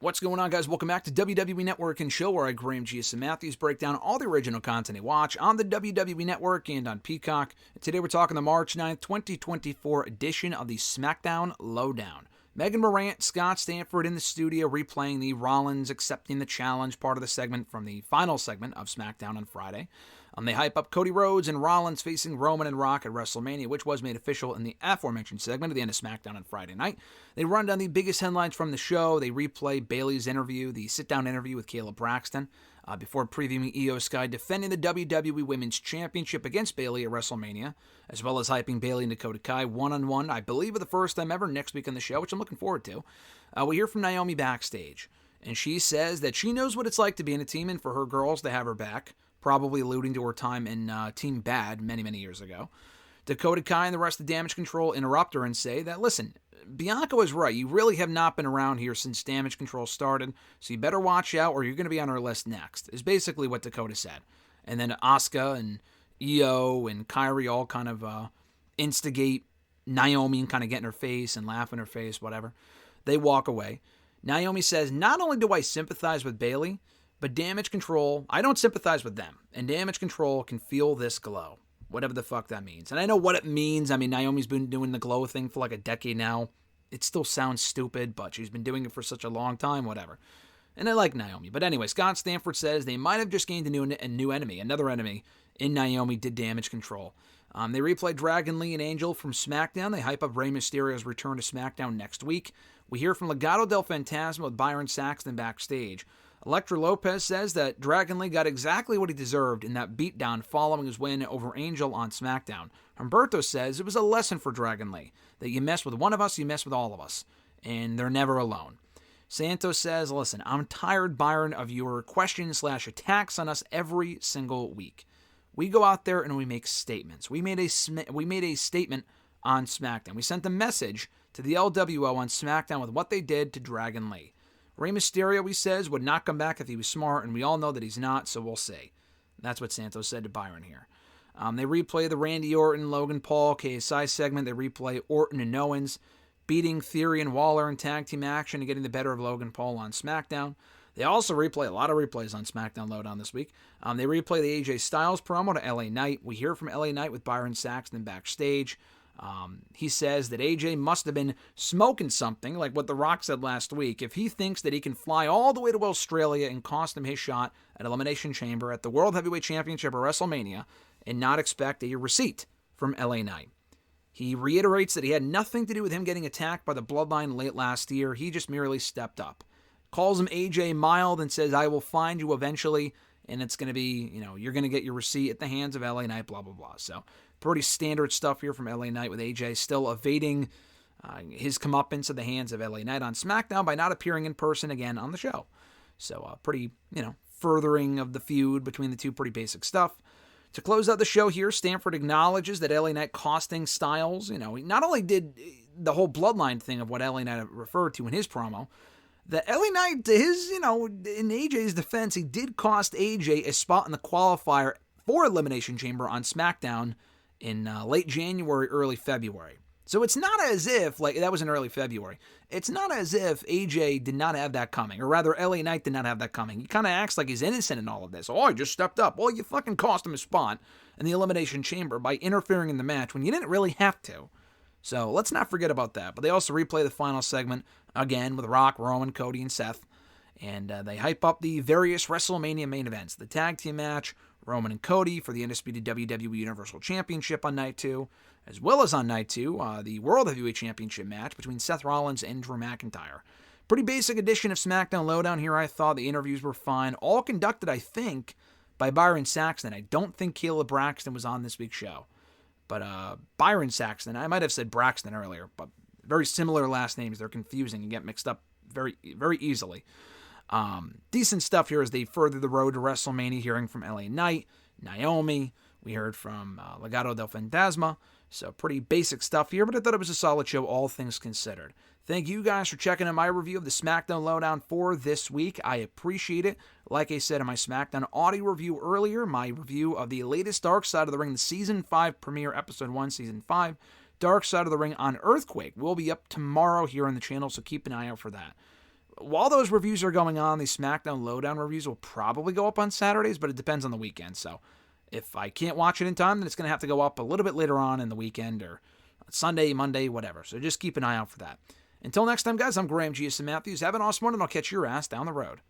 What's going on, guys? Welcome back to WWE Network and Show, where I, Graham G. and Matthews, break down all the original content you watch on the WWE Network and on Peacock. And today we're talking the March 9th, 2024 edition of the SmackDown LowDown. Megan Morant, Scott Stanford in the studio replaying the Rollins accepting the challenge part of the segment from the final segment of SmackDown on Friday. They hype up Cody Rhodes and Rollins facing Roman and Rock at WrestleMania, which was made official in the aforementioned segment at the end of SmackDown on Friday night. They run down the biggest headlines from the show. They replay Bayley's interview, the sit-down interview with Kayla Braxton, before previewing Io Sky defending the WWE Women's Championship against Bayley at WrestleMania, as well as hyping Bayley and Dakota Kai one-on-one, I believe for the first time ever, next week on the show, which I'm looking forward to. We hear from Naomi backstage, and she says that she knows what it's like to be in a team and for her girls to have her back, probably alluding to her time in Team Bad many, many years ago. Dakota Kai and the rest of Damage Control interrupt her and say that, listen, Bianca was right. You really have not been around here since Damage Control started, so you better watch out or you're going to be on our list next, is basically what Dakota said. And then Asuka and Io and Kairi all kind of instigate Naomi and kind of get in her face and laugh in her face, whatever. They walk away. Naomi says, not only do I sympathize with Bayley, but Damage Control, I don't sympathize with them. And Damage Control can feel this glow. Whatever the fuck that means. And I know what it means. I mean, Naomi's been doing the glow thing for like a decade now. It still sounds stupid, but she's been doing it for such a long time, whatever. And I like Naomi. But anyway, Scott Stanford says they might have just gained a new enemy. Another enemy in Naomi did Damage Control. They replay Dragon Lee and Angel from SmackDown. They hype up Rey Mysterio's return to SmackDown next week. We hear from Legado del Fantasma with Byron Saxton backstage. Elektra Lopez says that Dragon Lee got exactly what he deserved in that beatdown following his win over Angel on SmackDown. Humberto says it was a lesson for Dragon Lee, that you mess with one of us, you mess with all of us, and they're never alone. Santos says, listen, I'm tired, Byron, of your questions/attacks on us every single week. We go out there and we make statements. We made a statement on SmackDown. We sent a message to the LWO on SmackDown with what they did to Dragon Lee. Rey Mysterio, he says, would not come back if he was smart, and we all know that he's not, so we'll see. That's what Santos said to Byron here. They replay the Randy Orton, Logan Paul, KSI segment. They replay Orton and Owens beating Theory and Waller in tag team action and getting the better of Logan Paul on SmackDown. They also replay a lot of replays on SmackDown LowDown this week. They replay the AJ Styles promo to LA Knight. We hear from LA Knight with Byron Saxton backstage. He says that AJ must have been smoking something, like what The Rock said last week, if he thinks that he can fly all the way to Australia and cost him his shot at Elimination Chamber at the World Heavyweight Championship or WrestleMania and not expect a receipt from LA Knight. He reiterates that he had nothing to do with him getting attacked by the Bloodline late last year. He just merely stepped up. Calls him AJ mild and says, I will find you eventually, and it's going to be, you're going to get your receipt at the hands of LA Knight, blah, blah, blah. So pretty standard stuff here from LA Knight with AJ still evading his comeuppance at the hands of LA Knight on SmackDown by not appearing in person again on the show. So pretty, furthering of the feud between the two, pretty basic stuff. To close out the show here, Stanford acknowledges that LA Knight costing Styles. He not only did the whole Bloodline thing of what LA Knight referred to in his promo, that LA Knight, in AJ's defense, he did cost AJ a spot in the qualifier for Elimination Chamber on SmackDown in late January, early February. So it's not as if, that was in early February. It's not as if AJ did not have that coming, or rather LA Knight did not have that coming. He kind of acts like he's innocent in all of this. Oh, I just stepped up. Well, you fucking cost him a spot in the Elimination Chamber by interfering in the match when you didn't really have to. So let's not forget about that. But they also replay the final segment, again, with Rock, Roman, Cody, and Seth. And they hype up the various WrestleMania main events. The tag team match, Roman and Cody for the undisputed WWE Universal Championship on Night 2, as well as on Night 2, the World Heavyweight Championship match between Seth Rollins and Drew McIntyre. Pretty basic edition of SmackDown LowDown here, I thought. The interviews were fine. All conducted, I think, by Byron Saxton. I don't think Kayla Braxton was on this week's show. But Byron Saxton, I might have said Braxton earlier, but very similar last names. They're confusing and get mixed up very, very easily. Decent stuff here as they further the road to WrestleMania, hearing from LA Knight, Naomi. We heard from Legado del Fantasma. So pretty basic stuff here, but I thought it was a solid show, all things considered. Thank you guys for checking out my review of the SmackDown LowDown for this week. I appreciate it. Like I said in my SmackDown audio review earlier, my review of the latest Dark Side of the Ring, the Season 5 premiere, Episode 1, Season 5, Dark Side of the Ring on Earthquake, will be up tomorrow here on the channel, so keep an eye out for that. while those reviews are going on, the SmackDown LowDown reviews will probably go up on Saturdays, but it depends on the weekend. So if I can't watch it in time, then it's going to have to go up a little bit later on in the weekend or Sunday, Monday, whatever. So just keep an eye out for that. Until next time, guys, I'm Graham G.S. Matthews. Have an awesome one, and I'll catch your ass down the road.